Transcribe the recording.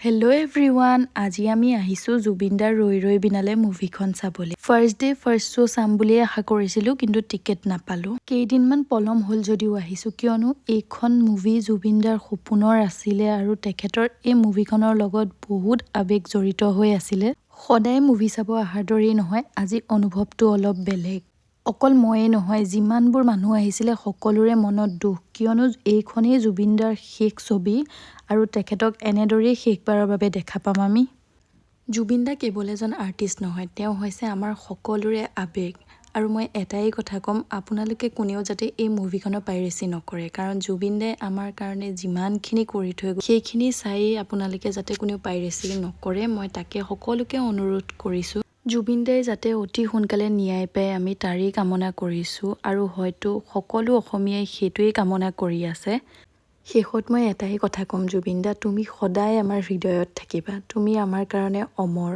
Hello' everyone, আজি আমি আহিছোঁ জুবিনদাৰ ৰৈ ৰৈ বিনালে মুভিখন চাবলৈ। ফাৰ্ষ্ট ডে ফাৰ্ষ্ট শ্ব' চাম বুলিয়ে আশা কৰিছিলোঁ, কিন্তু টিকেট নাপালোঁ। কেইদিনমান পলম হ'ল যদিও আহিছোঁ, কিয়নো এইখন মুভি জুবিনদাৰ সপোনৰ আছিলে আৰু তেখেতৰ এই মুভিখনৰ লগত বহুত আৱেগ জড়িত হৈ আছিলে। সদায় মুভি চাব অহাৰ দৰেই নহয়, আজি অনুভৱটো অলপ বেলেগ। অকল ময়েই নহয়, যিমানবোৰ মানুহ আহিছিলে সকলোৰে মনত দুখ, কিয়নো এইখনেই জুবিনদাৰ শেষ ছবি আৰু তেখেতক এনেদৰেই শেষবাৰৰ বাবে দেখা পাম আমি। জুবিনদা কেৱল এজন আৰ্টিষ্ট নহয়, তেওঁ হৈছে আমাৰ সকলোৰে আৱেগ। আৰু মই এটাই কথা ক'ম, আপোনালোকে কোনেও যাতে এই মুভিখনৰ পাইৰেচি নকৰে, কাৰণ জুবিনদাই আমাৰ কাৰণে যিমানখিনি কৰি থৈ গ'ল সেইখিনি চাই আপোনালোকে যাতে কোনেও পাইৰেচি নকৰে, মই তাকে সকলোকে অনুৰোধ কৰিছোঁ। জুবিনদাই যাতে অতি সোনকালে ন্যায় পায়, আমি তাৰেই কামনা কৰিছোঁ আৰু হয়তো সকলো অসমীয়াই সেইটোৱেই কামনা কৰি আছে। শেষত মই এটাই কথা ক'ম, জুবিনদা তুমি সদায় আমাৰ হৃদয়ত থাকিবা, তুমি আমাৰ কাৰণে অমৰ।